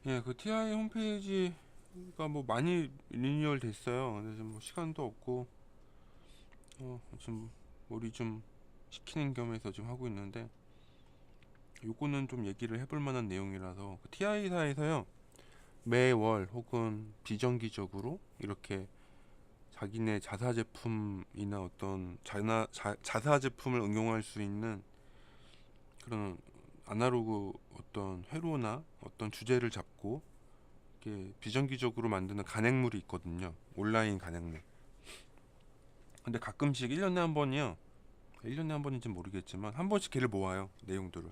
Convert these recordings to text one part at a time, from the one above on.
예, 그 TI 홈페이지가 뭐 많이 리뉴얼 됐어요. 근데 지금 뭐 시간도 없고 지금 머리 좀 식히는 겸해서 지금 하고 있는데, 요거는 좀 얘기를 해볼 만한 내용이라서. 그 TI사에서요, 매월 혹은 비정기적으로 이렇게 자기네 자사 제품이나 어떤 자사 제품을 응용할 수 있는 그런 아날로그 어떤 회로나 어떤 주제를 잡고 이렇게 비정기적으로 만드는 간행물이 있거든요. 온라인 간행물. 근데 가끔씩 1년에 한 번이요. 1년에 한 번인지 모르겠지만 한 번씩 걔를 모아요. 내용들을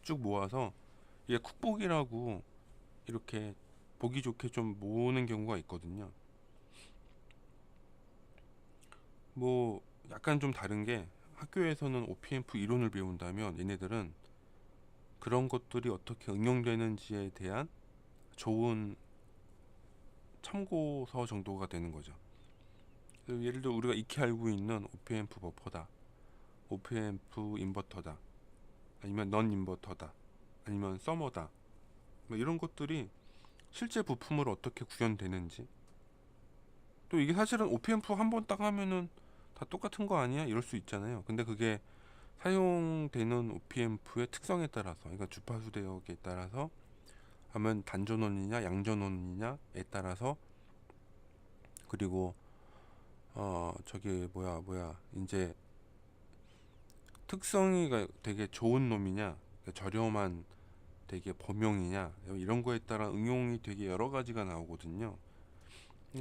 쭉 모아서 이게 쿡북이라고 이렇게 보기 좋게 좀 모으는 경우가 있거든요. 뭐 약간 좀 다른 게, 학교에서는 OPMF 이론을 배운다면 얘네들은 그런 것들이 어떻게 응용되는지에 대한 좋은 참고서 정도가 되는 거죠. 예를 들어 우리가 익히 알고 있는 OPMF 버퍼다, OPMF 인버터다, 아니면 넌 인버터다, 아니면 서머다, 뭐 이런 것들이 실제 부품으로 어떻게 구현되는지, 또 이게 사실은 OPMF 한 번 딱 하면은 다 똑같은 거 아니야? 이럴 수 있잖아요. 근데 그게 사용되는 OPMF의 특성에 따라서, 그러니까 주파수 대역에 따라서, 하면 단전원이냐 양전원이냐에 따라서, 그리고 저기 뭐야 이제 특성이 되게 좋은 놈이냐, 저렴한 되게 범용이냐, 이런 거에 따라 응용이 되게 여러 가지가 나오거든요.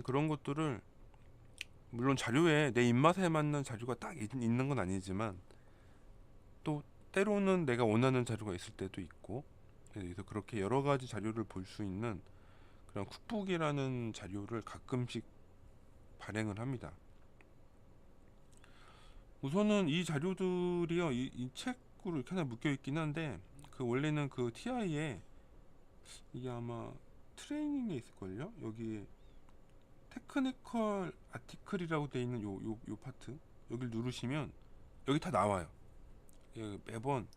그런 것들을 물론 자료에 내 입맛에 맞는 자료가 딱 있는 건 아니지만, 또 때로는 내가 원하는 자료가 있을 때도 있고, 그래서 그렇게 여러 가지 자료를 볼 수 있는 그런 쿡북이라는 자료를 가끔씩 발행을 합니다. 우선은 이 자료들이요, 이 책으로 이렇게 하나 묶여 있긴 한데, 그 원래는 그 TI에 이게 아마 트레이닝에 있을걸요? 여기 테크니컬 아티클이라고 돼 있는 요 파트, 여기를 누르시면 여기 다 나와요. 매번,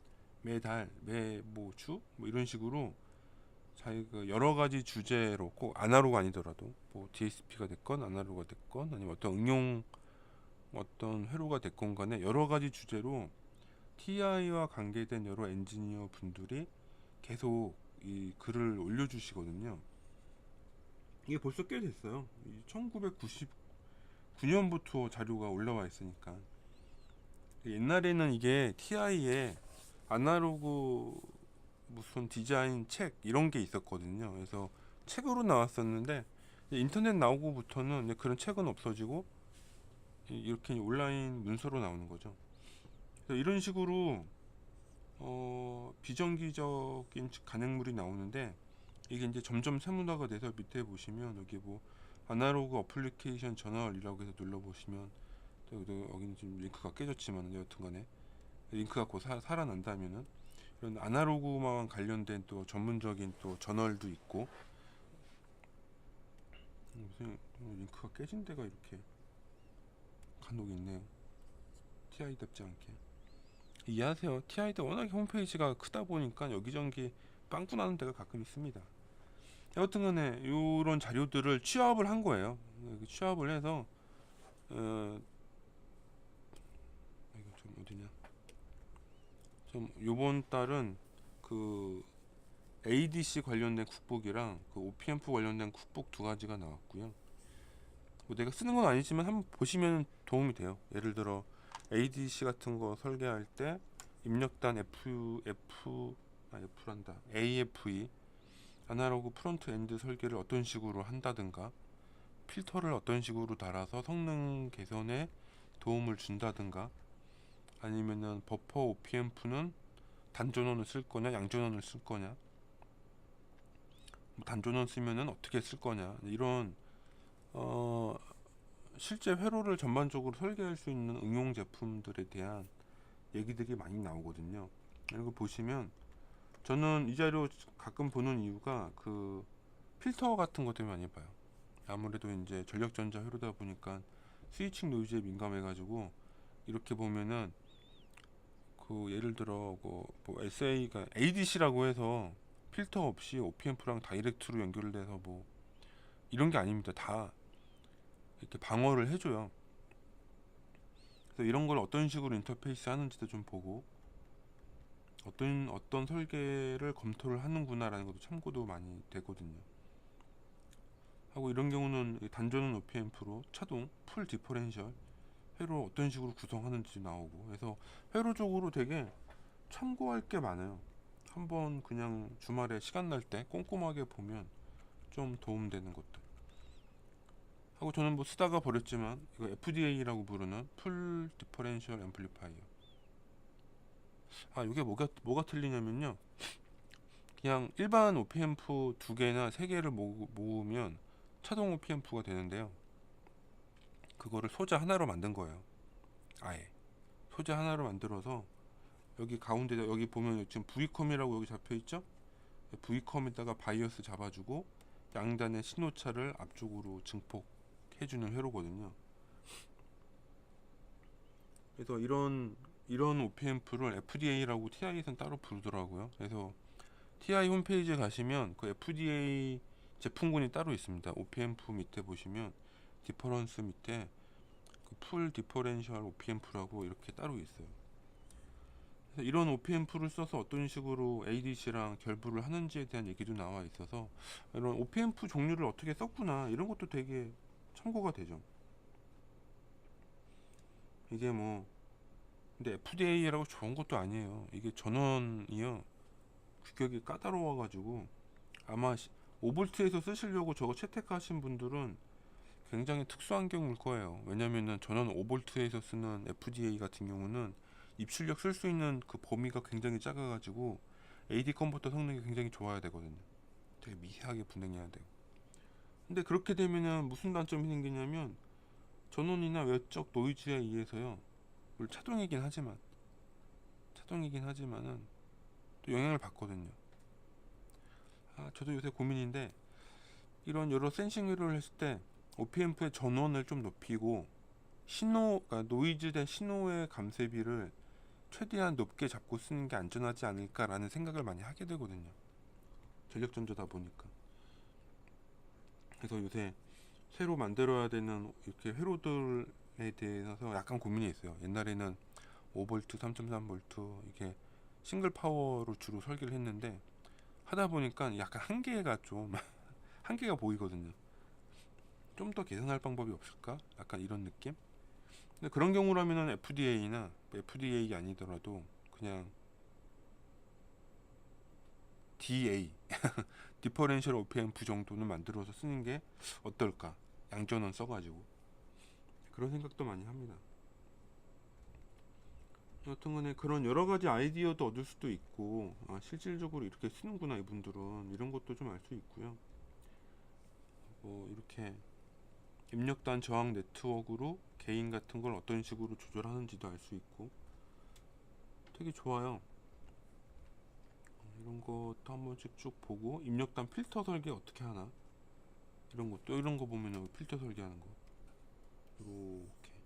매달, 매주 뭐 이런 식으로 자기가 여러 가지 주제로, 꼭 아날로그 아니더라도 뭐 DSP가 됐건 아날로그가 됐건 아니면 어떤 응용 어떤 회로가 됐건 간에 여러 가지 주제로 TI와 관계된 여러 엔지니어 분들이 계속 이 글을 올려주시거든요. 이게 벌써 꽤 됐어요. 1999년부터 자료가 올라와 있으니까. 옛날에는 이게 TI에 아날로그 무슨 디자인 책 이런 게 있었거든요. 그래서 책으로 나왔었는데, 인터넷 나오고부터는 그런 책은 없어지고 이렇게 온라인 문서로 나오는 거죠. 그래서 이런 식으로 비정기적인 간행물이 나오는데, 이게 이제 점점 세문화가 돼서 밑에 보시면 여기 뭐 아날로그 어플리케이션 저널이라고 해서 눌러보시면, 또 여기는 지금 링크가 깨졌지만 여튼간에 링크가 곧 살아난다면은 이런 아날로그만 관련된 또 전문적인 또 저널도 있고. 무슨 링크가 깨진 데가 이렇게 간혹 있네요. TI답지 않게. 이해하세요. TI도 워낙에 홈페이지가 크다 보니까 여기저기 빵꾸 나는 데가 가끔 있습니다. 여튼간에 이런 자료들을 취합을 한 거예요. 취합을 해서 이거 좀 어디냐? 좀 요번 달은 그 ADC 관련된 쿡북이랑 그 OPMF 관련된 쿡북 두 가지가 나왔고요. 뭐 내가 쓰는 건 아니지만 한번 보시면 도움이 돼요. 예를 들어 ADC 같은 거 설계할 때 입력단 F란다. AFE 아날로그 프론트 엔드 설계를 어떤 식으로 한다든가, 필터를 어떤 식으로 달아서 성능 개선에 도움을 준다든가, 아니면은 버퍼 OPMF는 단전원을 쓸 거냐 양전원을 쓸 거냐, 뭐 단전원 쓰면은 어떻게 쓸 거냐, 이런 어 실제 회로를 전반적으로 설계할 수 있는 응용 제품들에 대한 얘기들이 많이 나오거든요. 이거 보시면, 저는 이 자료 가끔 보는 이유가 그 필터 같은 것 때문에 많이 봐요. 아무래도 이제 전력전자 회로다 보니까 스위칭 노이즈에 민감해가지고, 이렇게 보면은 그 예를 들어 뭐 SA가 ADC라고 해서 필터 없이 OPMP랑 다이렉트로 연결돼서 뭐 이런 게 아닙니다. 다 이렇게 방어를 해줘요. 그래서 이런 걸 어떤 식으로 인터페이스 하는지도 좀 보고 어떤 설계를 검토를 하는구나라는 것도 참고도 많이 되거든요. 하고 이런 경우는 단전원 OPMP로 차동 풀 디퍼렌셜 회로 어떤 식으로 구성하는지 나오고, 그래서 회로적으로 되게 참고할 게 많아요. 한번 그냥 주말에 시간 날 때 꼼꼼하게 보면 좀 도움되는 것들 하고, 저는 뭐 쓰다가 버렸지만 이거 FDA라고 부르는 풀 디퍼렌셜 앰플리파이어. 이게 뭐가 틀리냐면요, 그냥 일반 OP앰프 두 개나 세 개를 모으면 차동 OP앰프가 되는데요, 그거를 소자 하나로 만든 거예요. 아예 소자 하나로 만들어서 여기 가운데, 여기 보면 지금 V컴이라고 여기 잡혀 있죠. V컴에다가 바이어스 잡아주고 양단의 신호차를 앞쪽으로 증폭해주는 회로거든요. 그래서 이런 OP앰프를 FDA라고 TI에서는 따로 부르더라고요. 그래서 TI 홈페이지에 가시면 그 FDA 제품군이 따로 있습니다. OP앰프 밑에 보시면 디퍼런스 밑에 그 풀 디퍼렌셜 OP앰프라고 이렇게 따로 있어요. 그래서 이런 OP앰프를 써서 어떤 식으로 ADC랑 결부를 하는지에 대한 얘기도 나와 있어서 이런 OP앰프 종류를 어떻게 썼구나, 이런 것도 되게 참고가 되죠. 이게 뭐 근데 FDA라고 좋은 것도 아니에요. 이게 전원이요, 규격이 까다로워가지고 아마 5V에서 쓰시려고 저거 채택하신 분들은 굉장히 특수한 경우일 거예요. 왜냐면은 전원 5V에서 쓰는 FDA 같은 경우는 입출력 쓸 수 있는 그 범위가 굉장히 작아가지고 AD 컨버터 성능이 굉장히 좋아야 되거든요. 되게 미세하게 분행해야 돼요. 근데 그렇게 되면은 무슨 단점이 생기냐면 전원이나 외적 노이즈에 의해서요, 물론 차동이긴 하지만은 또 영향을 받거든요. 저도 요새 고민인데, 이런 여러 센싱 회로를 했을 때 OP앰프의 전원을 좀 높이고 그러니까 노이즈 대 신호의 감쇄비를 최대한 높게 잡고 쓰는 게 안전하지 않을까라는 생각을 많이 하게 되거든요. 전력전자다 보니까. 그래서 요새 새로 만들어야 되는 이렇게 회로들에 대해서 약간 고민이 있어요. 옛날에는 5V, 3.3V 이게 싱글 파워로 주로 설계를 했는데, 하다 보니까 약간 한계가 좀 한계가 보이거든요. 좀 더 개선할 방법이 없을까? 약간 이런 느낌? 근데 그런 경우라면은 FDA나 FDA 아니더라도 그냥 DA 디퍼렌셜 OP앰프 정도는 만들어서 쓰는 게 어떨까? 양전원 써가지고 그런 생각도 많이 합니다. 여튼간에 그런 여러 가지 아이디어도 얻을 수도 있고, 실질적으로 이렇게 쓰는구나 이분들은, 이런 것도 좀 알 수 있고요. 뭐 이렇게 입력단 저항 네트워크로 개인 같은 걸 어떤 식으로 조절하는지도 알 수 있고 되게 좋아요. 이런 것도 한 번씩 쭉 보고, 입력단 필터 설계 어떻게 하나, 이런 거 보면은 필터 설계하는 거 이렇게,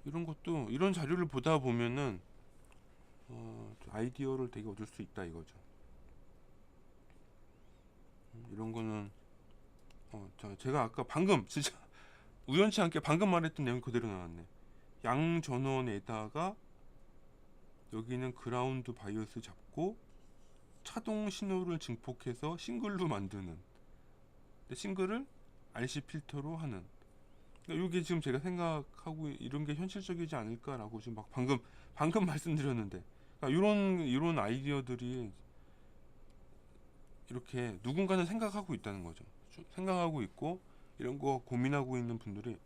이런 것도 이런 자료를 보다 보면은 아이디어를 되게 얻을 수 있다 이거죠. 이런 거는 제가 아까 방금 진짜 우연치 않게 방금 말했던 내용 그대로 나왔네. 양 전원에다가 여기는 그라운드 바이오스 잡고 차동 신호를 증폭해서 싱글로 만드는, 근데 싱글을 RC 필터로 하는, 그러니까 이게 지금 제가 생각하고 이런 게 현실적이지 않을까라고 지금 막 방금 말씀드렸는데, 그러니까 이런 아이디어들이 이렇게 누군가는 생각하고 있다는 거죠. 생각하고 있고 이런 거 고민하고 있는 분들이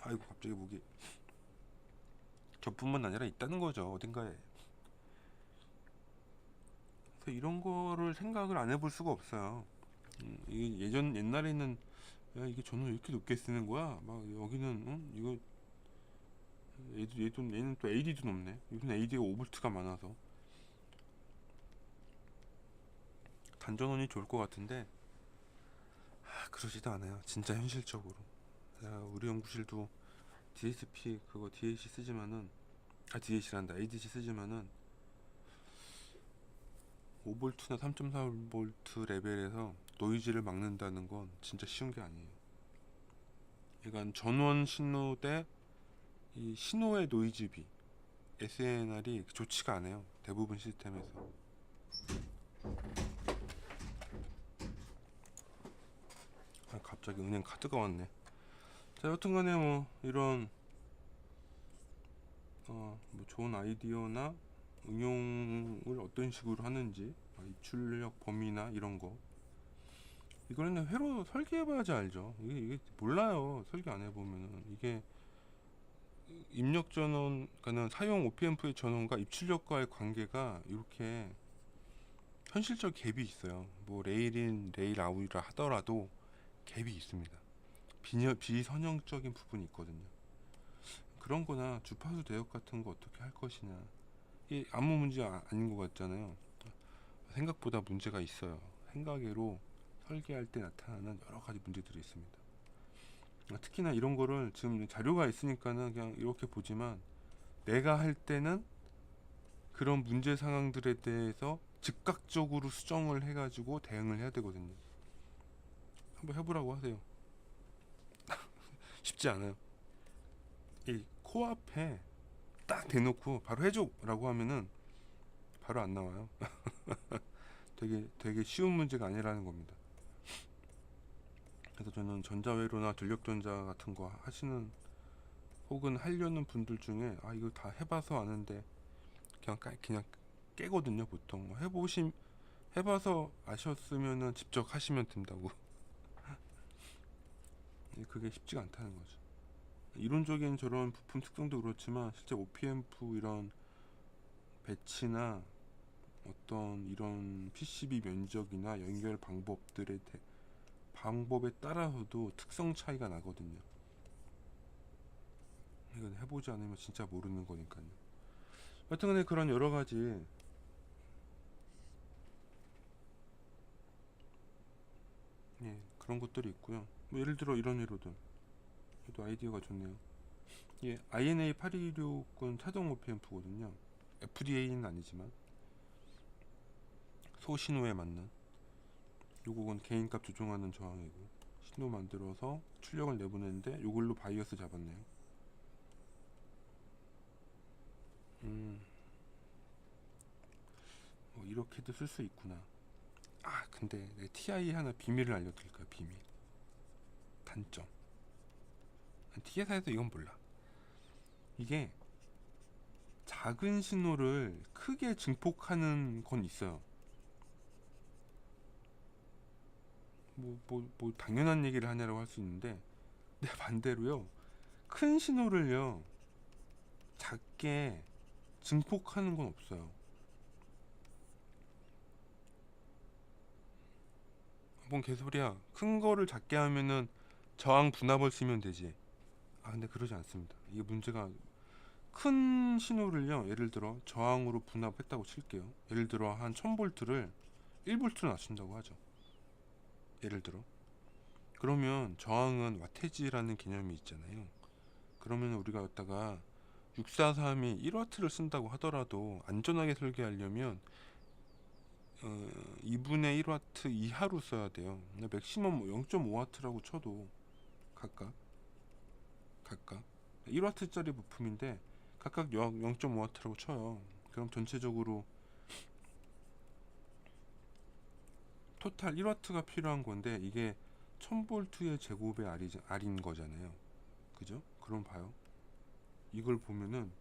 아이고 갑자기 목이, 저뿐만 아니라 있다는 거죠, 어딘가에. 그래서 이런 거를 생각을 안 해볼 수가 없어요. 이게 옛날에는 야 이게 전원 왜 이렇게 높게 쓰는 거야? 막 여기는 이거 얘는 또 AD도 높네. 요즘 AD가 5V가 많아서 단전원이 좋을 것 같은데 그러지도 않아요. 진짜 현실적으로. 우리 연구실도 DSP 그거 DAC 쓰지만은 DAC란다 ADC 쓰지만은 5V나 3.4V 레벨에서 노이즈를 막는다는 건 진짜 쉬운 게 아니에요. 그러니까 전원 신호 대 이 신호의 노이즈비 SNR이 좋지가 않아요. 대부분 시스템에서. 갑자기 은행 카드가 왔네. 자, 여튼간에 뭐 이런 뭐 좋은 아이디어나 응용을 어떤 식으로 하는지, 입출력 범위나 이런 거, 이거는 회로 설계해봐야지 알죠. 이게 몰라요. 설계 안 해보면은. 이게 입력 전원, 그러니까 사용 OPMP의 전원과 입출력과의 관계가 이렇게 현실적 갭이 있어요. 뭐 레일인 레일 아웃이라 하더라도 갭이 있습니다. 비선형적인 부분이 있거든요. 그런 거나 주파수 대역 같은 거 어떻게 할 것이냐, 이게 아무 문제 아닌 것 같잖아요. 생각보다 문제가 있어요. 생각외로 설계할 때 나타나는 여러 가지 문제들이 있습니다. 특히나 이런 거를 지금 자료가 있으니까는 그냥 이렇게 보지만, 내가 할 때는 그런 문제 상황들에 대해서 즉각적으로 수정을 해가지고 대응을 해야 되거든요. 한번 해보라고 하세요. 쉽지 않아요. 이 코앞에 딱 대놓고 바로 해줘 라고 하면은 바로 안 나와요. 되게 쉬운 문제가 아니라는 겁니다. 그래서 저는 전자회로나 전력전자 같은 거 하시는, 혹은 하려는 분들 중에 이거 다 해봐서 아는데 그냥 깨거든요. 보통 해봐서 아셨으면은 직접 하시면 된다고. 그게 쉽지가 않다는 거죠. 이론적인 저런 부품 특성도 그렇지만 실제 OPMP 이런 배치나 어떤 이런 PCB 면적이나 연결 방법에 따라서도 특성 차이가 나거든요. 이건 해보지 않으면 진짜 모르는 거니까요. 하여튼간에 그런 여러 가지 그런 것들이 있고요. 뭐 예를 들어 이런 회로도 아이디어가 좋네요. INA 826은 자동 OPMP거든요. FDA는 아니지만 소신호에 맞는, 요거는 개인값 조정하는 저항이고, 신호 만들어서 출력을 내보내는데 요걸로 바이어스 잡았네요. 뭐 이렇게도 쓸 수 있구나. 근데 내 TI 하나 비밀을 알려드릴까요? 비밀 단점. TS에서 이건 몰라. 이게 작은 신호를 크게 증폭하는 건 있어요. 뭐 당연한 얘기를 하냐라고 할 수 있는데, 내 반대로요, 큰 신호를요 작게 증폭하는 건 없어요. 뭔 개소리야. 큰 거를 작게 하면은 저항 분압을 쓰면 되지. 근데 그러지 않습니다. 이게 문제가, 큰 신호를요, 예를 들어 저항으로 분압했다고 칠게요. 예를 들어 한 1000V를 1V로 낮춘다고 하죠. 예를 들어. 그러면 저항은 와테지라는 개념이 있잖아요. 그러면 우리가 여기다가 643이 1W를 쓴다고 하더라도 안전하게 설계하려면 2분의 1W 이하로 써야 돼요. 맥시멈 0.5W라고 쳐도 각각 1W짜리 부품인데 각각 0.5W라고 쳐요. 그럼 전체적으로 토탈 1W가 필요한 건데, 이게 1000V의 제곱의 R인 거잖아요. 그죠? 그럼 봐요. 이걸 보면은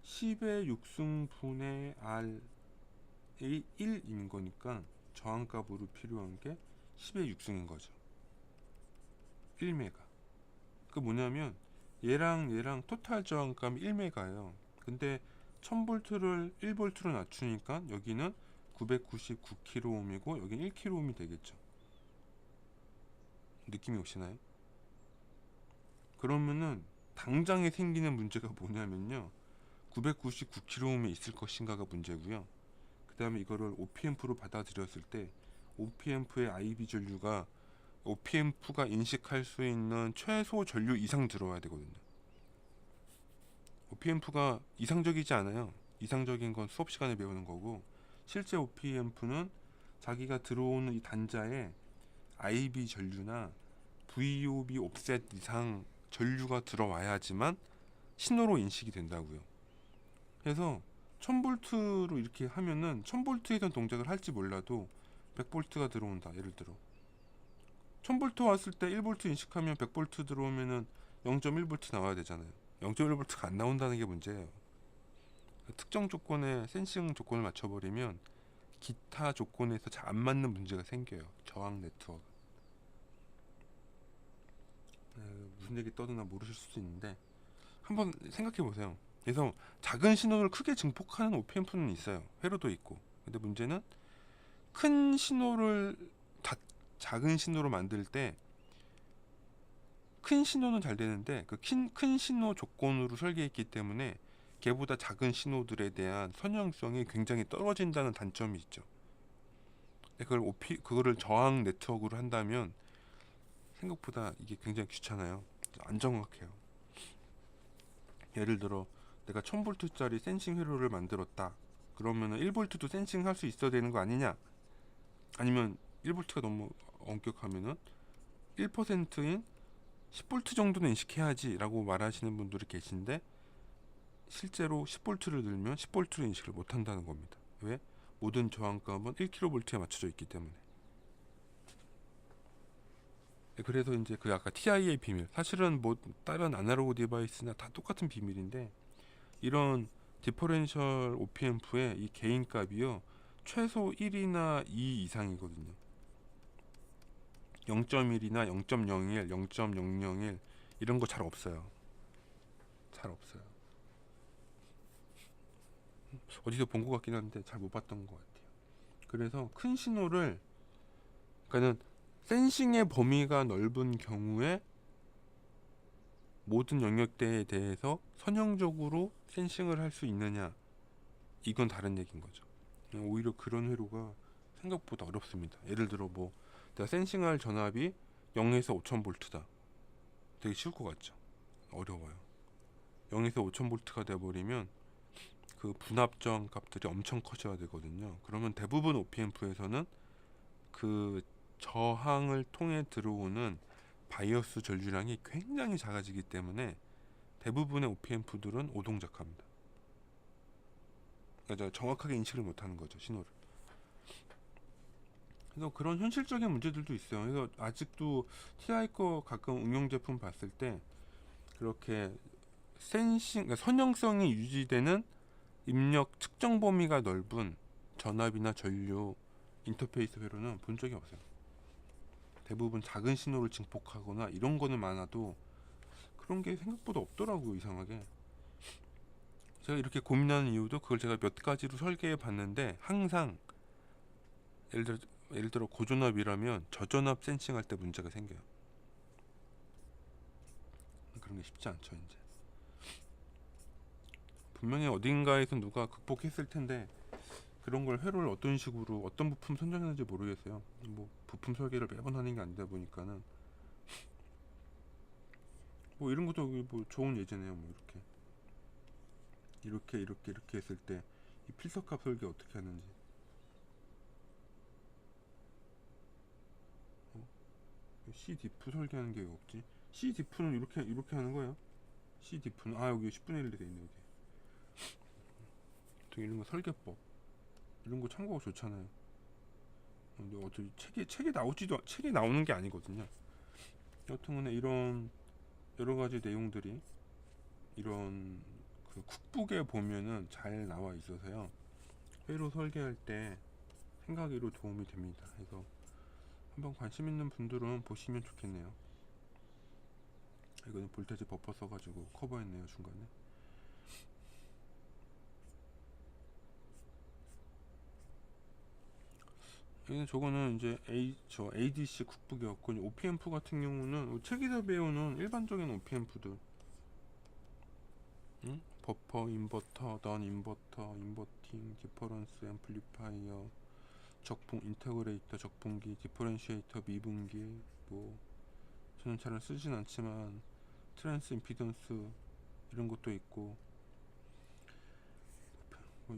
10의 6승분의 R이 1인 거니까 저항값으로 필요한 게 10의 6승인 거죠. 1메가. 그 뭐냐면 얘랑 토탈 저항값이 1메가예요. 근데 1000V를 1V로 낮추니까 여기는 999kΩ이고 여기는 1kΩ이 되겠죠. 느낌이 오시나요? 그러면은 당장에 생기는 문제가 뭐냐면요, 999kΩ에 있을 것인가가 문제고요. 그 다음에 이거를 OPMP로 받아들였을 때 OPMP의 IB 전류가 OPMP가 인식할 수 있는 최소 전류 이상 들어와야 되거든요. OPMP가 이상적이지 않아요. 이상적인 건 수업 시간에 배우는 거고, 실제 OP앰프는 자기가 들어오는 이 단자에 IB 전류나 VOB 옵셋 이상 전류가 들어와야지만 신호로 인식이 된다고요. 그래서 1000V로 이렇게 하면은 1000V에선 동작을 할지 몰라도 100V가 들어온다. 예를 들어 1000V 왔을 때 1V 인식하면 100V 들어오면은 0.1V 나와야 되잖아요. 0.1V가 안 나온다는 게 문제예요. 특정 조건에 센싱 조건을 맞춰버리면 기타 조건에서 잘 안 맞는 문제가 생겨요. 저항 네트워크. 무슨 얘기 떠드나 모르실 수도 있는데 한번 생각해 보세요. 그래서 작은 신호를 크게 증폭하는 OP앰프는 있어요. 회로도 있고. 근데 문제는 큰 신호를 작은 신호로 만들 때 큰 신호는 잘 되는데 그 큰 신호 조건으로 설계했기 때문에 걔보다 작은 신호들에 대한 선형성이 굉장히 떨어진다는 단점이 있죠. 그거를 저항 네트워크로 한다면 생각보다 이게 굉장히 귀찮아요. 안 정확해요. 예를 들어 내가 1000V짜리 센싱 회로를 만들었다. 그러면은 1V도 센싱 할 수 있어야 되는 거 아니냐? 아니면 1V가 너무 엄격하면은 1%인 10V 정도는 인식해야지 라고 말하시는 분들이 계신데 실제로 10V를 넣으면 10V를 인식을 못한다는 겁니다. 왜? 모든 저항값은 1kV에 맞춰져 있기 때문에. 그래서 이제 그 아까 TI의 비밀, 사실은 뭐 다른 아날로그 디바이스나 다 똑같은 비밀인데 이런 디퍼렌셜 OP앰프의 이 개인값이요 최소 1이나 2 이상이거든요. 0.1이나 0.01, 0.001 이런 거 잘 없어요. 잘 없어요. 어디서 본 것 같긴 한데 잘 못 봤던 것 같아요. 그래서 큰 신호를 그러니까는 센싱의 범위가 넓은 경우에 모든 영역대에 대해서 선형적으로 센싱을 할 수 있느냐 이건 다른 얘기인 거죠. 오히려 그런 회로가 생각보다 어렵습니다. 예를 들어 뭐 내가 센싱할 전압이 0에서 5000V다. 되게 쉬울 것 같죠. 어려워요. 0에서 5000V가 돼버리면 그 분압 저항 값들이 엄청 커져야 되거든요. 그러면 대부분 OP앰프에서는 그 저항을 통해 들어오는 바이어스 전류량이 굉장히 작아지기 때문에 대부분의 OP앰프들은 오동작합니다. 그러니까 정확하게 인식을 못하는 거죠, 신호를. 그래서 그런 현실적인 문제들도 있어요. 그래서 아직도 TI 거 가끔 응용 제품 봤을 때 그렇게 그러니까 선형성이 유지되는 입력 측정 범위가 넓은 전압이나 전류 인터페이스 회로는 본 적이 없어요. 대부분 작은 신호를 증폭하거나 이런 거는 많아도 그런 게 생각보다 없더라고요, 이상하게. 제가 이렇게 고민하는 이유도 그걸 제가 몇 가지로 설계해 봤는데 항상 예를 들어, 예를 들어 고전압이라면 저전압 센싱할 때 문제가 생겨요. 그런 게 쉽지 않죠, 이제. 분명히 어딘가에서 누가 극복했을 텐데 그런 걸 회로를 어떤 식으로 어떤 부품 선정했는지 모르겠어요. 뭐 부품 설계를 매번 하는 게 아니다 보니까는 뭐 이런 것도 뭐 좋은 예제네요. 뭐 이렇게 했을 때 이 필석값 설계 어떻게 하는지. C 디프 설계하는 게 왜 없지? C 디프는 이렇게 하는 거예요. C 디프는 여기 10분의 1로 돼 있네. 여기 또 이런 거 설계법 이런 거 참고가 좋잖아요. 근데 어차피 책이 나오는 게 아니거든요. 여튼간에 이런 여러 가지 내용들이 이런 그 쿡북에 보면은 잘 나와 있어서요. 회로 설계할 때 생각으로 도움이 됩니다. 그래서 한번 관심 있는 분들은 보시면 좋겠네요. 이거는 볼테지 버퍼 써가지고 커버했네요, 중간에. 저거는 이제 ADC 쿡북이었고, OP앰프 같은 경우는 책에서 배우는 일반적인 OP앰프들, 응? 버퍼, 인버터, 넌 인버터, 인버팅, 디퍼런스 앰플리파이어, 인테그레이터, 적분기, 디퍼런시에이터, 미분기, 뭐 저는 잘 쓰진 않지만 트랜스 임피던스 이런 것도 있고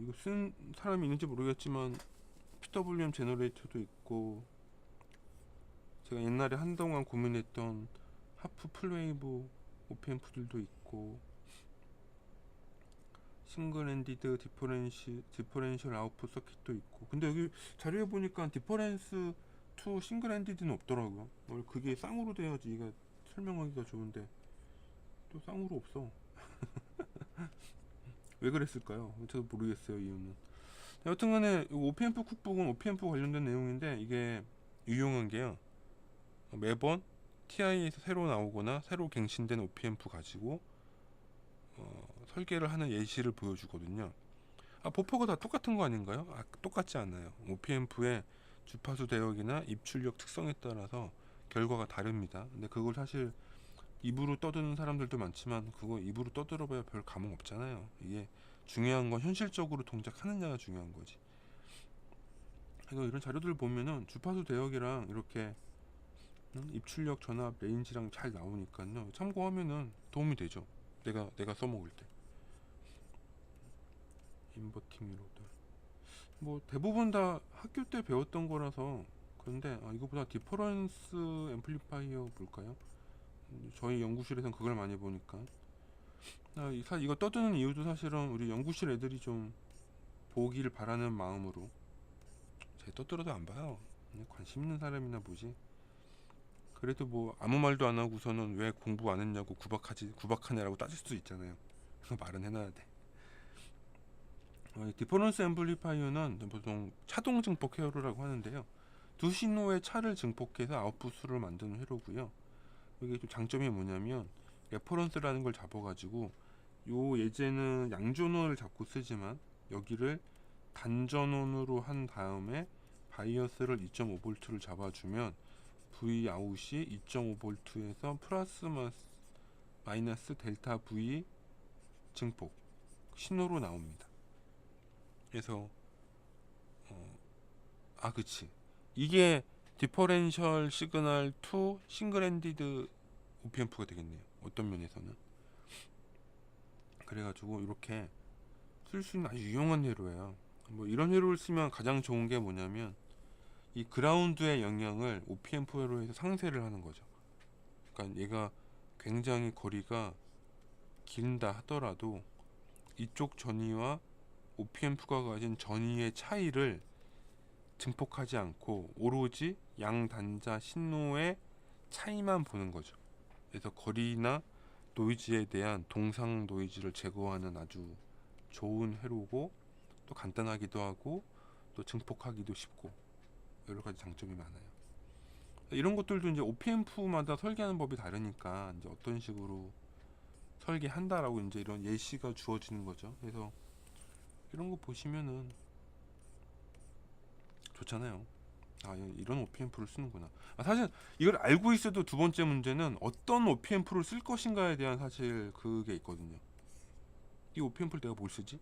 이거 쓴 사람이 있는지 모르겠지만 PWM 제너레이터도 있고, 제가 옛날에 한동안 고민했던 하프 플레이브 오피앰프들도 있고, 싱글 엔디드 디퍼렌셜 아웃풋 서킷도 있고. 근데 여기 자료에 보니까 디퍼런스 투 싱글 엔디드는 없더라고요. 원래 그게 쌍으로 돼야지 이게 설명하기가 좋은데 또 쌍으로 없어. 왜 그랬을까요? 저도 모르겠어요, 이유는. 여튼간에 오피앰프 쿡북은 오피앰프 관련된 내용인데, 이게 유용한 게요, 매번 TI에서 새로 나오거나 새로 갱신된 오피앰프 가지고 설계를 하는 예시를 보여주거든요. 버퍼가 다 똑같은 거 아닌가요? 똑같지 않아요. 오피앰프의 주파수 대역이나 입출력 특성에 따라서 결과가 다릅니다. 근데 그걸 사실 입으로 떠드는 사람들도 많지만, 그거 입으로 떠들어봐야 별 감흥 없잖아요. 이게 중요한 건 현실적으로 동작하느냐가 중요한 거지. 그래서 이런 자료들을 보면은 주파수 대역이랑 이렇게 입출력 전압 레인지랑 잘 나오니까요, 참고하면은 도움이 되죠. 내가 써먹을 때. 인버팅 미러들 뭐 대부분 다 학교 때 배웠던 거라서. 그런데 이거보다 디퍼런스 앰플리파이어 볼까요? 저희 연구실에선 그걸 많이 보니까, 이거 떠드는 이유도 사실은 우리 연구실 애들이 좀 보기를 바라는 마음으로. 제 떠들어도 안 봐요. 그냥 관심 있는 사람이나 보지. 그래도 뭐 아무 말도 안 하고서는 왜 공부 안 했냐고 구박하냐라고 따질 수도 있잖아요. 말은 해놔야 돼. 디퍼런스 앰플리파이어는 보통 차동 증폭 회로라고 하는데요, 두 신호의 차를 증폭해서 아웃풋으로 만드는 회로고요. 이게 좀 장점이 뭐냐면, 레퍼런스라는 걸 잡아가지고, 요 예제는 양전원을 잡고 쓰지만 여기를 단전원으로 한 다음에 바이어스를 2.5V를 잡아주면 V 아웃이 2.5V에서 플러스 마이너스 델타 V 증폭 신호로 나옵니다. 그래서 그치, 이게 디퍼렌셜 시그널 투 싱글 핸디드 오피앰프가 되겠네요, 어떤 면에서는. 그래가지고 이렇게 쓸 수 있는 아주 유용한 회로예요. 뭐 이런 회로를 쓰면 가장 좋은 게 뭐냐면, 이 그라운드의 영향을 오피앰프 회로에서 상쇄를 하는 거죠. 그러니까 얘가 굉장히 거리가 긴다 하더라도 이쪽 전위와 오피앰프가 가진 전위의 차이를 증폭하지 않고 오로지 양 단자 신호의 차이만 보는 거죠. 그래서 거리나 노이즈에 대한 동상 노이즈를 제거하는 아주 좋은 회로고, 또 간단하기도 하고 또 증폭하기도 쉽고 여러 가지 장점이 많아요. 이런 것들도 이제 오피앰프마다 설계하는 법이 다르니까 이제 어떤 식으로 설계한다라고 이제 이런 예시가 주어지는 거죠. 그래서 이런 거 보시면은 좋잖아요. 이런 오피앰프를 쓰는구나. 사실 이걸 알고 있어도 두 번째 문제는 어떤 오피앰프를 쓸 것인가에 대한 사실 그게 있거든요. 이 오피앰프를 내가 뭘 쓰지?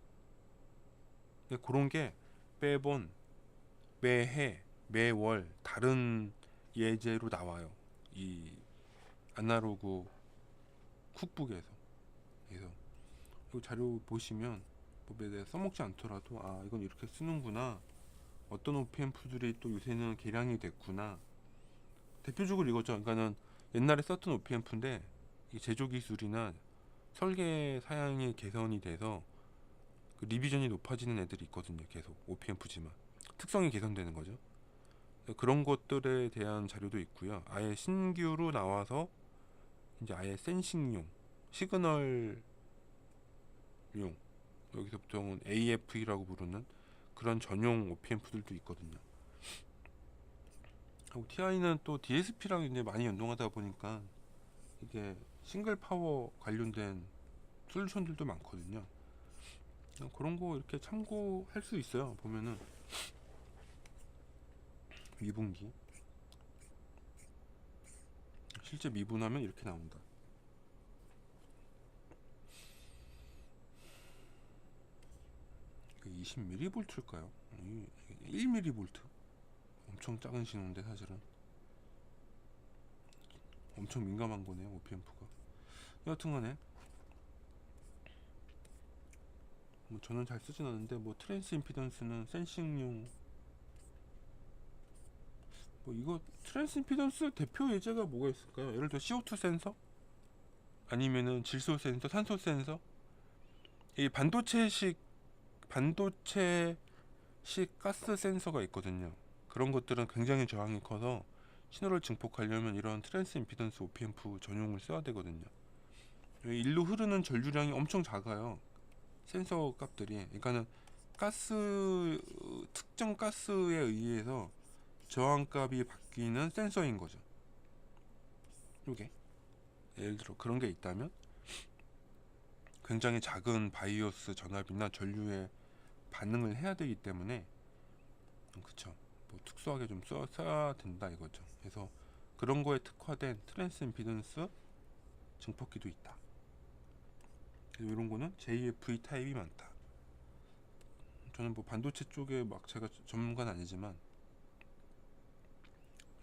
그런 게 매번, 매해, 매월 다른 예제로 나와요, 이 아날로그 쿡북에서. 그래서 이 자료 보시면 뭐 내가 써먹지 않더라도 이건 이렇게 쓰는구나, 어떤 오피앰프들이 또 요새는 개량이 됐구나. 대표적으로 이거죠. 그러니까는 옛날에 썼던 오피앰프인데 이 제조 기술이나 설계 사양이 개선이 돼서 그 리비전이 높아지는 애들이 있거든요. 계속 오피앰프지만 특성이 개선되는 거죠. 그런 것들에 대한 자료도 있고요. 아예 신규로 나와서 이제 아예 센싱용, 시그널용, 여기서 보통은 AFE라고 부르는 그런 전용 오피앰프들도 있거든요. TI는 또 DSP랑 이제 많이 연동하다 보니까 이게 싱글 파워 관련된 솔루션들도 많거든요. 그런 거 이렇게 참고할 수 있어요. 보면은 미분기 실제 미분하면 이렇게 나온다. 20mV일까요? 1mV? 엄청 작은 신호인데 사실은 엄청 민감한 거네요, 오피앰프가. 여튼간에 뭐 저는 잘 쓰진 않는데 뭐 트랜스 임피던스는 센싱용 뭐 이거 트랜스 임피던스 대표 예제가 뭐가 있을까요? 예를 들어 CO2 센서 아니면은 질소 센서, 산소 센서 이 반도체식 가스 센서가 있거든요. 그런 것들은 굉장히 저항이 커서 신호를 증폭하려면 이런 트랜스 임피던스 OPMP 전용을 써야 되거든요. 일로 흐르는 전류량이 엄청 작아요. 센서 값들이. 그러니까는 가스 특정 가스에 의해서 저항값이 바뀌는 센서인 거죠. 이게 예를 들어 그런 게 있다면 굉장히 작은 바이오스 전압이나 전류에 반응을 해야 되기 때문에 그쵸. 뭐 특수하게 좀 써야 된다 이거죠. 그래서 그런 거에 특화된 트랜스 임피던스 증폭기도 있다. 그래서 이런 거는 JFE 타입이 많다. 저는 뭐 반도체 쪽에 막 제가 전문가는 아니지만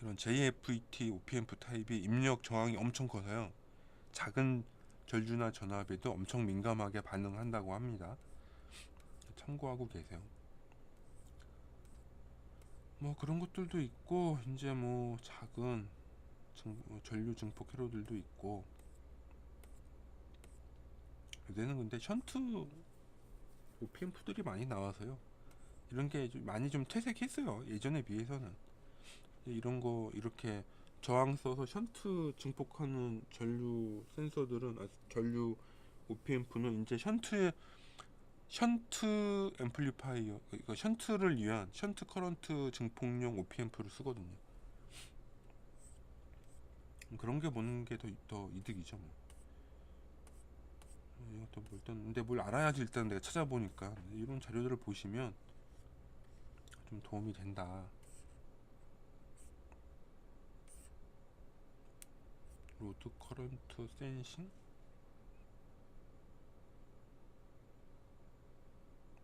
이런 JFET OPMP 타입이 입력 저항이 엄청 커서요. 작은 전류나 전압에도 엄청 민감하게 반응한다고 합니다. 참고하고 계세요. 뭐 그런 것들도 있고 이제 뭐 작은 전류 증폭 회로들도 있고 요새는 근데 션트 OPMP들이 많이 나와서요. 이런 게 많이 좀 퇴색했어요. 예전에 비해서는. 이런 거 이렇게 저항 써서 션트 증폭하는 전류 센서들은 전류 OPMP는 이제 션트 앰플리파이어 이거 션트를 위한 션트 커런트 증폭용 OPMP를 쓰거든요. 그런 게 보는 게 더 이득이죠. 뭐. 이것도 뭐 일단 근데 뭘 알아야지 일단 내가 찾아보니까 이런 자료들을 보시면 좀 도움이 된다. 로드 커런트 센싱?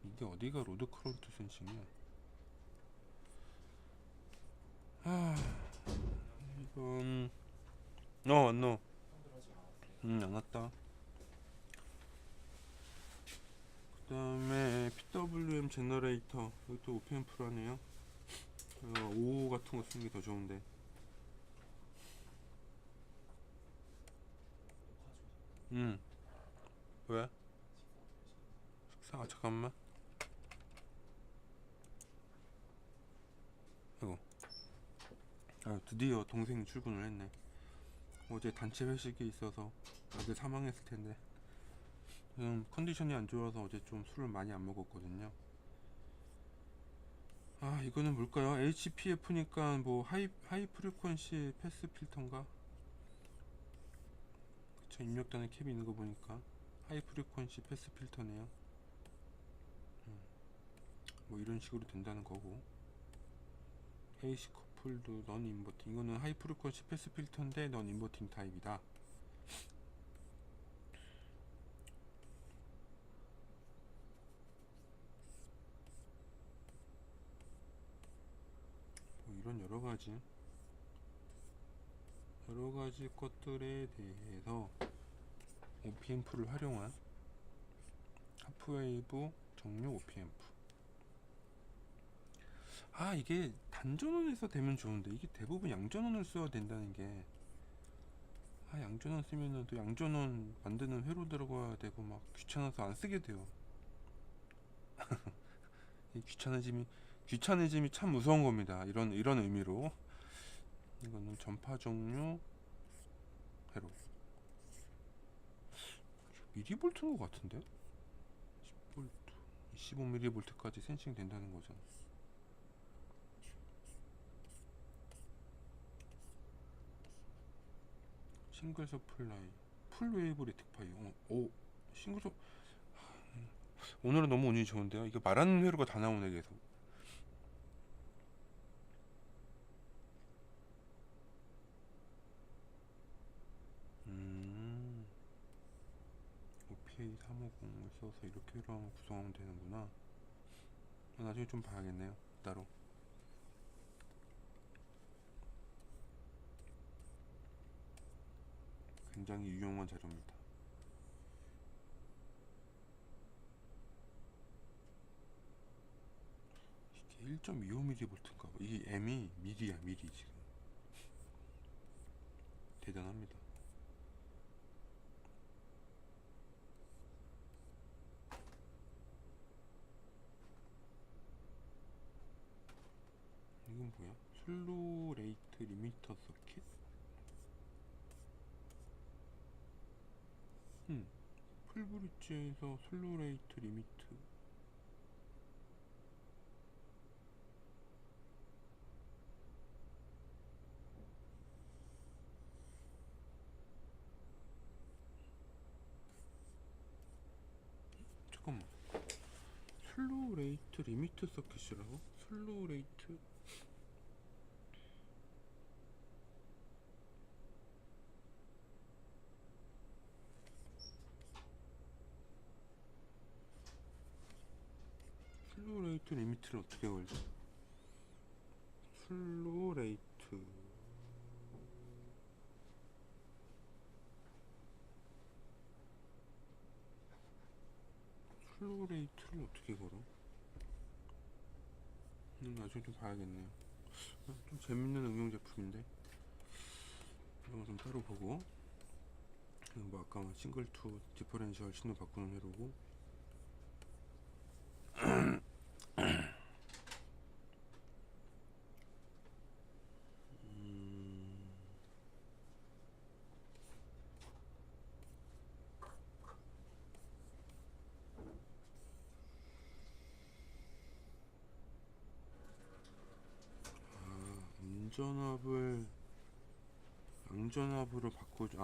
이게 어디가 로드 커런트 센싱이야? 아 이건 왔노. 안 왔다. 그 다음에 PWM 제너레이터 이것도 OPMP라네요. 55 같은 거 쓰는 게 더 좋은데. 왜? 식사 잠깐만. 아이고. 드디어 동생이 출근을 했네. 어제 단체 회식이 있어서 아들 사망했을 텐데. 컨디션이 안 좋아서 어제 좀 술을 많이 안 먹었거든요. 이거는 뭘까요? HPF니까 뭐 하이 프리퀀시 패스 필터인가? 그쵸, 입력단에 캡이 있는 거 보니까 하이 프리퀀시 패스 필터네요. 뭐 이런 식으로 된다는 거고. AC 커플드 넌 인버팅 이거는 하이 프리퀀시 패스 필터인데 넌 인버팅 타입이다. 뭐 이런 여러 가지 것들에 대해서 OPMP를 활용한 하프웨이브 정류 OPMP. 이게 단전원에서 되면 좋은데 이게 대부분 양전원을 써야 된다는 게 양전원 쓰면은 또 양전원 만드는 회로 들어가야 되고 막 귀찮아서 안 쓰게 돼요. 이 귀차니즘이 참 무서운 겁니다. 이런 의미로 이거는 전파 종류 회로 미리볼트인 것 같은데 10V 25mV까지 센싱 된다는 거죠. 싱글 서플라이 풀웨이브 레틱파이어. 싱글 서 오늘은 너무 운이 좋은데요. 이거 말하는 회로가 다 나오네 계속. OPA 350을 써서 이렇게 회로하면 구성하면 되는구나. 나중에 좀 봐야겠네요. 따로. 굉장히 유용한 자료입니다. 1.25mV인가 봐. 이게 M이 미리야, 미리 지금. 대단합니다. 이건 뭐야? 슬로우 레이트 리미터 서킷? 풀브릿지에서 슬로우 레이트 리미트. 잠깐만. 슬로우 레이트 리미트 서킷이라고? 슬로우 레이트 슬로우 레이트 리미트를 어떻게 걸죠? 슬로우 레이트 슬로우 레이트를 어떻게 걸어? 나중에 좀 봐야겠네요. 좀 재밌는 응용 제품인데 이런 거 좀 따로 보고. 뭐 아까 싱글 투 디퍼렌셜 신호 바꾸는 회로고. 음전압을 양전압으로 바꾸죠.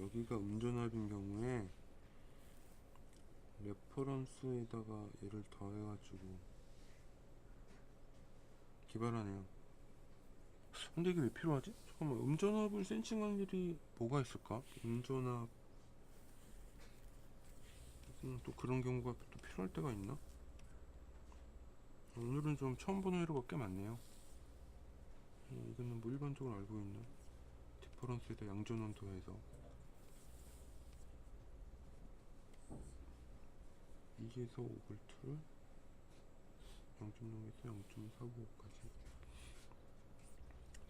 여기가 음전압인 경우에 레퍼런스에다가 얘를 더해가지고 기발하네요. 근데 이게 왜 필요하지? 잠깐만, 음전압을 센싱할 일이 뭐가 있을까? 음전압 또 그런 경우가 또 필요할 때가 있나? 오늘은 좀 처음 보는 회로가 꽤 많네요. 이거는 뭐 일반적으로 알고 있는 디퍼런스에다 양전원 더해서 2에서 5V를 0.0에서 0.495까지.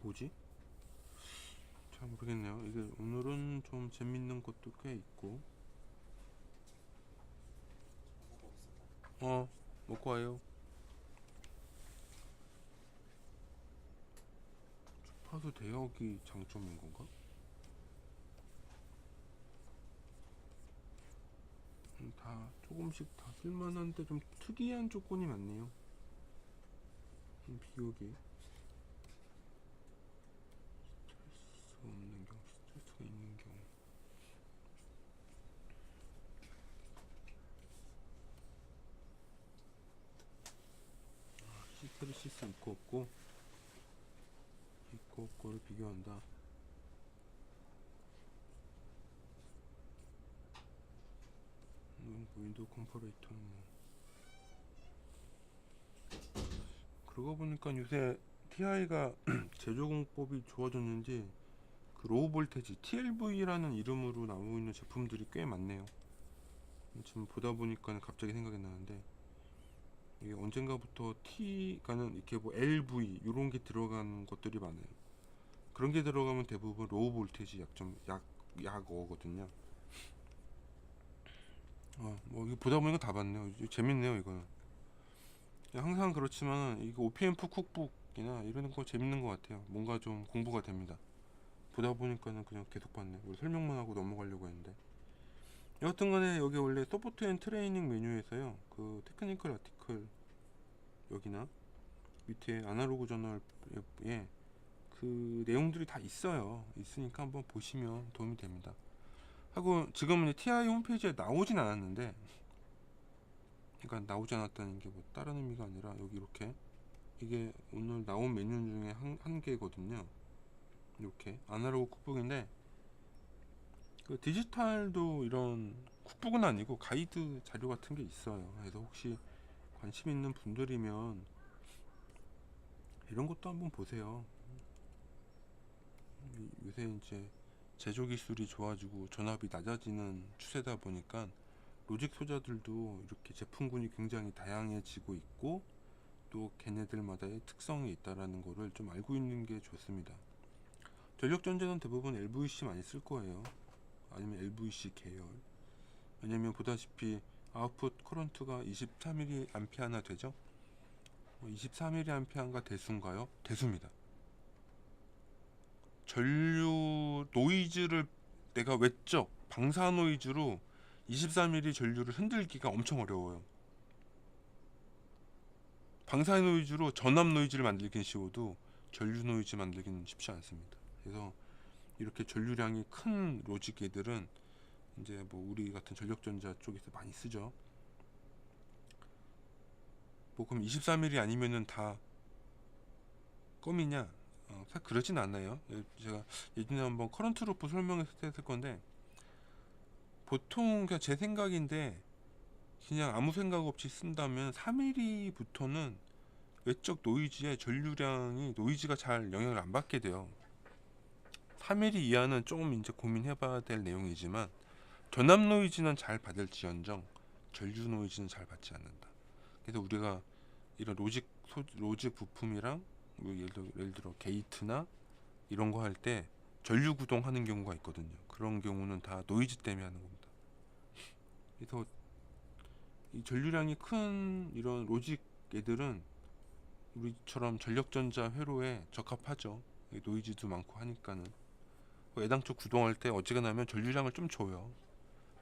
뭐지? 잘 모르겠네요. 이게 오늘은 좀 재밌는 것도 꽤 있고. 먹고 와요. 주파수 대역이 장점인 건가? 다 조금씩 다 쓸만한데 좀 특이한 조건이 많네요. 비교기 스트레스 없는 경우, 스트레스가 있는 경우. 히스테리시스 있고 없고, 있고 없고를 비교한다. 윈도우 컴퍼레이터는 뭐. 그러고 보니까 요새 TI가 제조 공법이 좋아졌는지 그 로우 볼테지 TLV라는 이름으로 나오고 있는 제품들이 꽤 많네요. 지금 보다 보니까 갑자기 생각이 나는데, 이게 언젠가부터 T가는 이렇게 뭐 LV 이런 게 들어간 것들이 많아요. 그런 게 들어가면 대부분 로우 볼테지 약어거든요. 뭐 이거 보다 보니까 다 봤네요. 재밌네요 이거는. 항상 그렇지만 이거 OPM 쿡북이나 이런 거 재밌는 것 같아요. 뭔가 좀 공부가 됩니다. 보다 보니까는 그냥 계속 봤네. 우리 설명만 하고 넘어가려고 했는데. 여하튼간에 여기 원래 서포트 앤 트레이닝 메뉴에서요, 그 테크니컬 아티클 여기나 밑에 아날로그 저널에 그 내용들이 다 있어요. 있으니까 한번 보시면 도움이 됩니다. 하고 지금은 TI 홈페이지에 나오진 않았는데, 그러니까 나오지 않았다는 게 뭐 다른 의미가 아니라 여기 이렇게 이게 오늘 나온 메뉴 중에 한 개거든요. 이렇게 아날로그 쿡북인데, 그 디지털도 이런 쿡북은 아니고 가이드 자료 같은 게 있어요. 그래서 혹시 관심 있는 분들이면 이런 것도 한번 보세요. 요새 이제 제조 기술이 좋아지고 전압이 낮아지는 추세다 보니까 로직 소자들도 이렇게 제품군이 굉장히 다양해지고 있고, 또 걔네들마다의 특성이 있다라는 거를 좀 알고 있는 게 좋습니다. 전력전자는 대부분 LVC 많이 쓸 거예요. 아니면 LVC 계열. 왜냐면 보다시피 아웃풋 커런트가 24mA나 되죠. 24mA가 대수인가요? 대수입니다. 전류 노이즈를 내가 외적 방사 노이즈로 24mm 전류를 흔들기가 엄청 어려워요. 방사 노이즈로 전압 노이즈를 만들긴 쉬워도 전류 노이즈 만들기는 쉽지 않습니다. 그래서 이렇게 전류량이 큰 로직 애들은 이제 뭐 우리 같은 전력전자 쪽에서 많이 쓰죠. 뭐 그럼 24mm 아니면은 다 껌이냐? 사실 그러진 않아요. 제가 예전에 한번 커런트 루프 설명했을 건데 보통 그냥 제 생각인데 그냥 아무 생각 없이 쓴다면 3mm부터는 외적 노이즈에 전류량이 노이즈가 잘 영향을 안 받게 돼요. 3mm 이하는 조금 이제 고민해봐야 될 내용이지만 전압 노이즈는 잘 받을지언정 전류 노이즈는 잘 받지 않는다. 그래서 우리가 이런 로직 부품이랑 뭐 예를 들어 게이트나 이런 거 할 때 전류 구동하는 경우가 있거든요. 그런 경우는 다 노이즈 때문에 하는 겁니다. 그래서 이 전류량이 큰 이런 로직 애들은 우리처럼 전력전자 회로에 적합하죠. 노이즈도 많고 하니까는 애당초 구동할 때 어지간하면 전류량을 좀 줘요.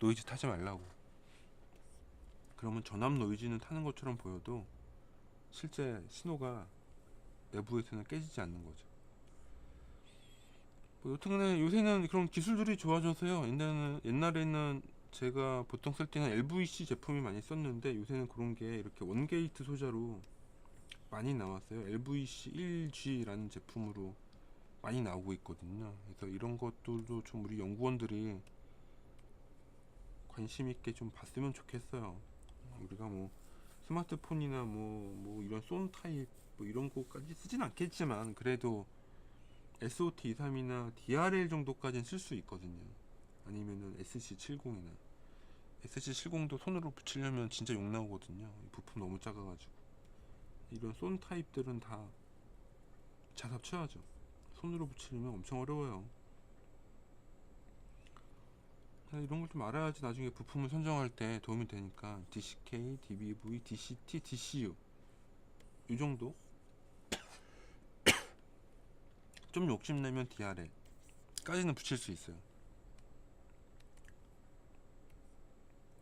노이즈 타지 말라고. 그러면 전압 노이즈는 타는 것처럼 보여도 실제 신호가 내부에서는 깨지지 않는 거죠. 뭐 여튼간에 요새는 그런 기술들이 좋아져서요. 옛날에는 제가 보통 쓸 때는 LVC 제품이 많이 썼는데 요새는 그런 게 이렇게 원게이트 소자로 많이 나왔어요. LVC 1G라는 제품으로 많이 나오고 있거든요. 그래서 이런 것들도 좀 우리 연구원들이 관심 있게 좀 봤으면 좋겠어요. 우리가 뭐 스마트폰이나 뭐 이런 쏜 타입 뭐 이런 거까지 쓰진 않겠지만 그래도 SOT23이나 DRL 정도까지는 쓸 수 있거든요. 아니면은 SC70이나 SC70도 손으로 붙이려면 진짜 욕 나오거든요. 부품 너무 작아가지고 이런 쏜 타입들은 다 자삽 쳐야죠. 손으로 붙이려면 엄청 어려워요. 이런 걸 좀 알아야지 나중에 부품을 선정할 때 도움이 되니까 DCK, DBV, DCT, DCU 이 정도 좀 욕심내면 DRL까지는 붙일 수 있어요.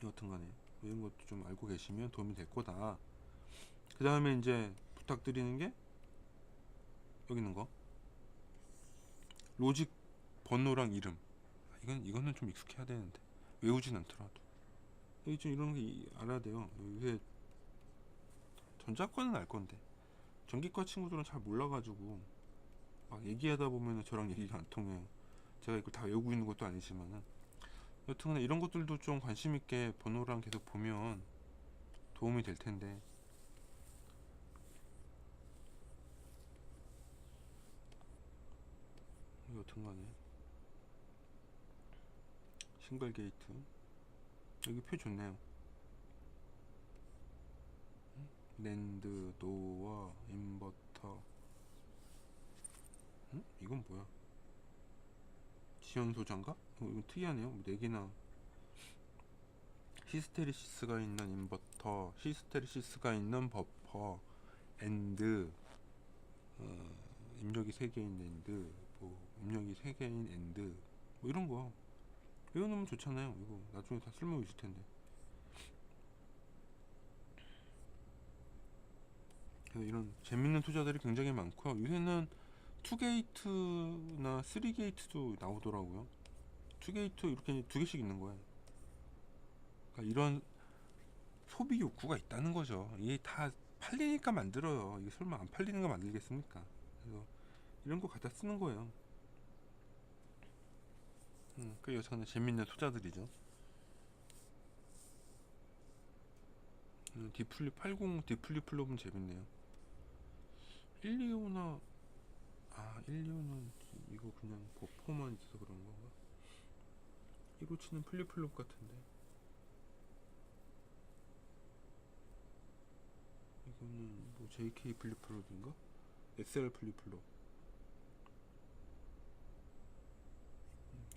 여튼간에 이런 것도 좀 알고 계시면 도움이 될 거다. 그 다음에 이제 부탁드리는 게 여기 있는 거 로직 번호랑 이름. 이거는 좀 익숙해야 되는데 외우진 않더라도 여기 좀 이런 게 알아야 돼요. 요새 전자과는 알 건데 전기과 친구들은 잘 몰라가지고 막 얘기하다 보면 저랑 얘기가 안 통해요. 제가 이걸 다 외우고 있는 것도 아니지만은 여튼 이런 것들도 좀 관심 있게 번호랑 계속 보면 도움이 될 텐데 여튼간에 싱글 게이트 여기 표 좋네요. 랜드, 노어, 인버터. 이건 뭐야? 지연 소장가? 이건 특이하네요. 4개나 히스테리시스가 있는 인버터, 히스테리시스가 있는 버퍼, 엔드, 입력이 3개인 랜드, 뭐 입력이 3개인 엔드, 뭐 이런 거 외워놓으면 좋잖아요. 이거 나중에 다 쓸모 있을 텐데. 그래서 이런 재밌는 투자들이 굉장히 많고요. 요새는 2게이트나 3게이트도 나오더라고요. 2게이트 이렇게 2개씩 있는 거예요. 그러니까 이런 소비 욕구가 있다는 거죠. 이게 다 팔리니까 만들어요. 이게 설마 안 팔리는 거 만들겠습니까? 그래서 이런 거 갖다 쓰는 거예요. 그 여차는 재밌는 투자들이죠. 디플립 80 디플립 플롭은 재밌네요. 125나 125는 이거 그냥 버퍼만 있어서 그런 건가? 157는 플립 플롭 같은데 이거는 뭐 JK 플립플롭인가? SR 플립플롭.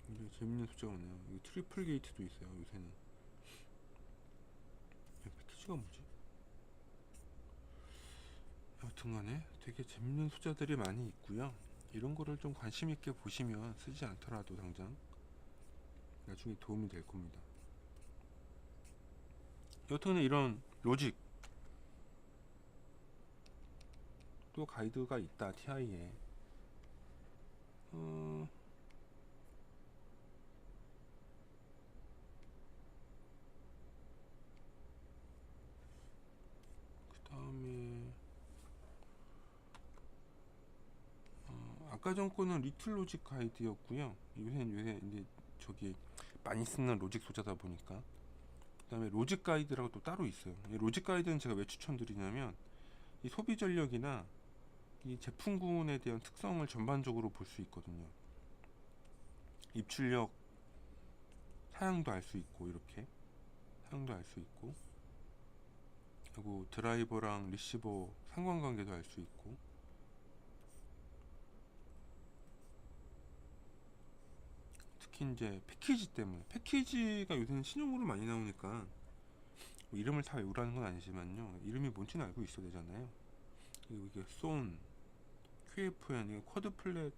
굉장히 재밌는 소재가 많네요. 이거 트리플 게이트도 있어요 요새는. 패키지가 뭐지? 여튼간에 되게 재밌는 소재들이 많이 있고요. 이런 거를 좀 관심 있게 보시면 쓰지 않더라도 당장 나중에 도움이 될 겁니다. 여튼간에 이런 로직 또 가이드가 있다 TI에. 그 다음에 아까 전 거는 리틀 로직 가이드였고요. 요새 이제 저기 많이 쓰는 로직 소재다 보니까. 그 다음에 로직 가이드라고 또 따로 있어요. 이 로직 가이드는 제가 왜 추천드리냐면 이 소비 전력이나 이 제품군에 대한 특성을 전반적으로 볼 수 있거든요. 입출력 사양도 알 수 있고, 이렇게 사양도 알 수 있고, 그리고 드라이버랑 리시버 상관관계도 알 수 있고, 특히 이제 패키지 때문에, 패키지가 요새는 신형으로 많이 나오니까 뭐 이름을 다 외우라는 건 아니지만요, 이름이 뭔지는 알고 있어야 되잖아요. 그리고 이게 손, QFN, 이게 쿼드 플랫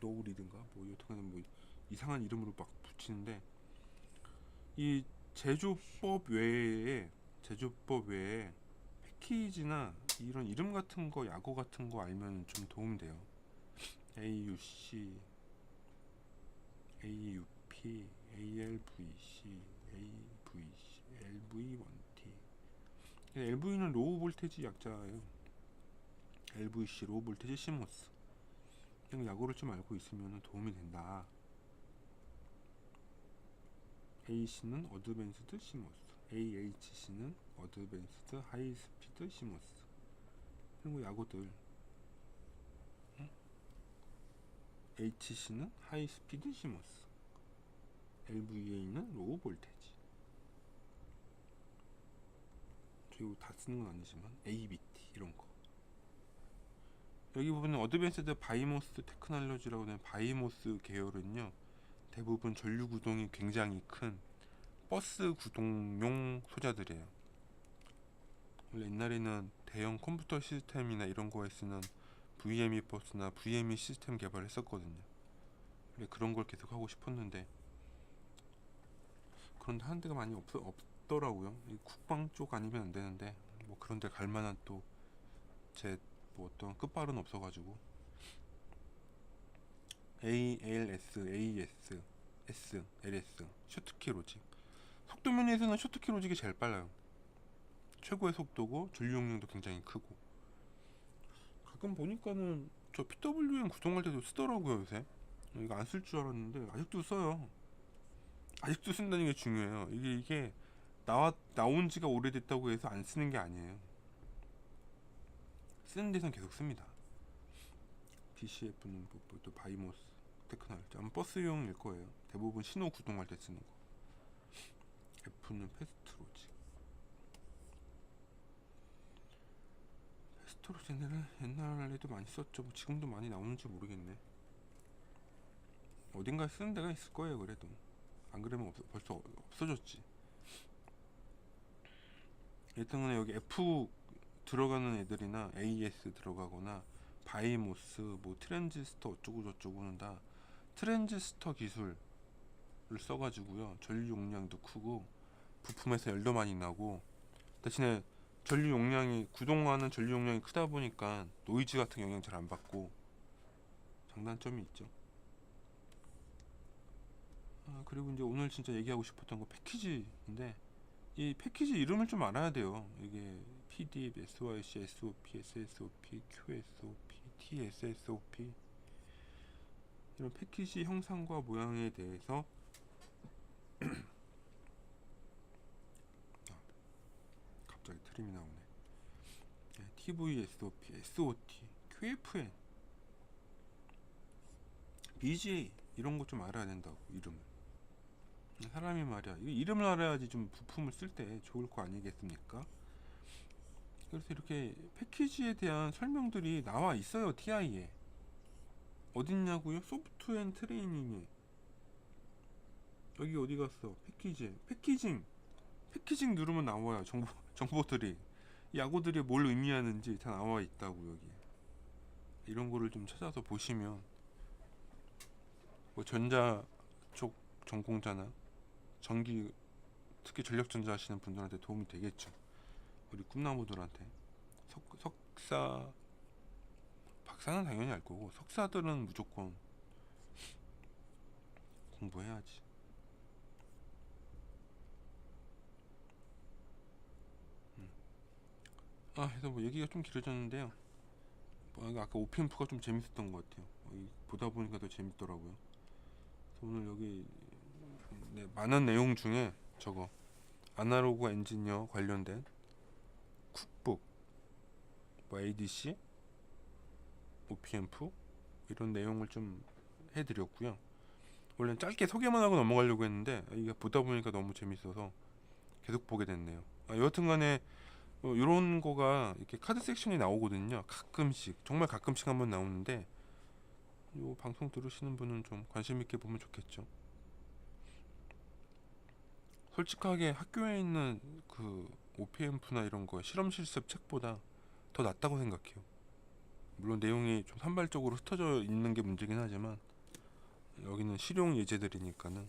노울이든가 뭐 여튼간에 뭐 이상한 이름으로 막 붙이는데, 이 제조법 외에 패키지나 이런 이름 같은 거, 약어 같은 거 알면 좀 도움 돼요. AUC, AUP, ALVC, AVC, LV1T. LV는 로우 볼테지 약자예요. LVC, 로우 볼테지 시모스. 그냥 약어를 좀 알고 있으면 도움이 된다. AC는 어드밴스드 시모스, AHC는 어드밴스드 하이스피드 시모스. 그리고 약어들 HC는 하이스피드 시모스, LVA는 로우 볼테지. 저희 다 쓰는 건 아니지만 ABT 이런 거. 여기 보면 어드밴스드 바이모스 테크놀로지라고 하는 바이모스 계열은요, 대부분 전류 구동이 굉장히 큰 버스 구동용 소자들이에요. 원래 옛날에는 대형 컴퓨터 시스템이나 이런 거에 쓰는 VME 버스나 VME 시스템 개발을 했었거든요. 원래 그런 걸 계속 하고 싶었는데, 그런데 하는 데가 많이 없더라고요. 이 국방 쪽 아니면 안 되는데, 뭐 그런 데 갈 만한 또 제 뭐 어떤 끝발은 없어가지고. ALS, AS, S, LS 쇼트키 로직. 속도 면에서는 쇼트키 로직이 제일 빨라요. 최고의 속도고 전류 용량도 굉장히 크고. 가끔 보니까는 저 PWM 구동할 때도 쓰더라고요 요새. 이거 안 쓸 줄 알았는데 아직도 써요. 아직도 쓴다는 게 중요해요. 이게 나온 지가 오래됐다고 해서 안 쓰는 게 아니에요. 쓰는 데선 계속 씁니다. BCF는 또 바이모스 테크놀로지. 아마 버스용일 거예요. 대부분 신호 구동할 때 쓰는 거. F는 패스트로직. 패스트로직은 옛날에도 많이 썼죠. 뭐 지금도 많이 나오는지 모르겠네. 어딘가에 쓰는 데가 있을 거예요. 그래도 안 그러면 벌써 없어졌지. 일단은 여기 F 들어가는 애들이나 AS 들어가거나 바이모스, 뭐 트랜지스터 어쩌고 저쩌고는 다 트랜지스터 기술을 써가지고요, 전류 용량도 크고 부품에서 열도 많이 나고, 대신에 전류 용량이 구동하는 전류 용량이 크다 보니까 노이즈 같은 영향 잘 안 받고 장단점이 있죠. 그리고 이제 오늘 진짜 얘기하고 싶었던 거 패키지인데, 이 패키지 이름을 좀 알아야 돼요. 이게 PDIP, SYC, SOP, SSOP, QSOP, TSSOP, 이런 패키지 형상과 모양에 대해서 갑자기 트림이 나오네. TVSOP, SOT, QFN, BGA 이런 거 좀 알아야 된다고, 이름을. 사람이 말이야, 이 이름을 알아야지 좀 부품을 쓸 때 좋을 거 아니겠습니까? 그래서 이렇게 패키지에 대한 설명들이 나와 있어요. TI에 어딨냐고요? 소프트 앤 트레이닝에. 여기 어디 갔어? 패키징 누르면 나와요. 정보들이 야구들이 뭘 의미하는지 다 나와 있다고. 여기 이런 거를 좀 찾아서 보시면 뭐 전자 쪽 전공자나 전기, 특히 전력전자 하시는 분들한테 도움이 되겠죠. 우리 꿈나무들한테. 석사, 박사는 당연히 알 거고 석사들은 무조건 공부해야지. 그래서 뭐 얘기가 좀 길어졌는데요. 아까 OPM프가 좀 재밌었던 것 같아요. 보다 보니까 더 재밌더라고요. 그래서 오늘 여기 많은 내용 중에 저거 아날로그 엔지니어 관련된 쿡북, 뭐 ADC, OPM프 이런 내용을 좀 해드렸고요. 원래는 짧게 소개만 하고 넘어가려고 했는데 이게 보다 보니까 너무 재밌어서 계속 보게 됐네요. 여하튼간에 이런 거가 이렇게 카드 섹션이 나오거든요. 가끔씩, 정말 가끔씩 한번 나오는데 요 방송 들으시는 분은 좀 관심 있게 보면 좋겠죠. 솔직하게 학교에 있는 그 OPM프나 이런 거 실험 실습 책보다 더 낫다고 생각해요. 물론 내용이 좀 산발적으로 흩어져 있는 게 문제긴 하지만 여기는 실용 예제들이니까는.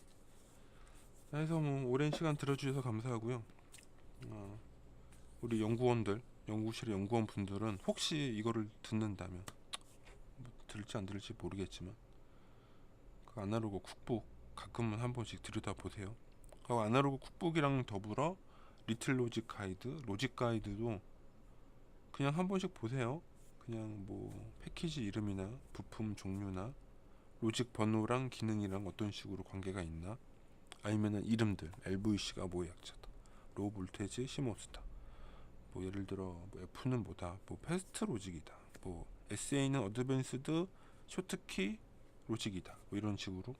그래서 뭐 오랜 시간 들어주셔서 감사하고요. 우리 연구원들, 연구실의 연구원 분들은 혹시 이거를 듣는다면, 뭐 들을지 안 들을지 모르겠지만 그 아날로그 쿡북 가끔은 한 번씩 들여다 보세요. 그 아날로그 쿡북이랑 더불어 리틀 로직 가이드, 로직 가이드도 그냥 한 번씩 보세요. 그냥 뭐 패키지 이름이나 부품 종류나 로직 번호랑 기능이랑 어떤 식으로 관계가 있나, 아니면은 이름들, LVC가 뭐의 약자다, 로우 볼테지 시모스다, 뭐 예를 들어 뭐 F는 뭐다, 뭐 패스트 로직이다, 뭐 SA는 어드밴스드 쇼트키 로직이다, 뭐 이런 식으로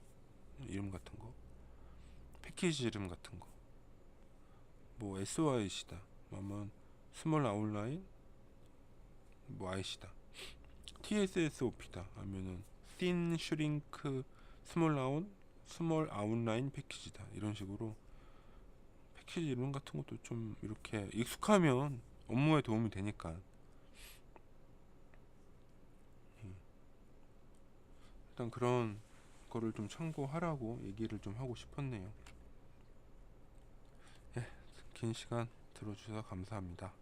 이름 같은 거, 패키지 이름 같은 거, 뭐 SOIC다, 아니면 스몰 아웃라인 뭐 IC다, TSSOP다, 아니면은 thin shrink 스몰 아웃라인 패키지다, 이런 식으로 패키지 이름 같은 것도 좀 이렇게 익숙하면 업무에 도움이 되니까. 일단 그런 거를 좀 참고하라고 얘기를 좀 하고 싶었네요. 긴 시간 들어주셔서 감사합니다.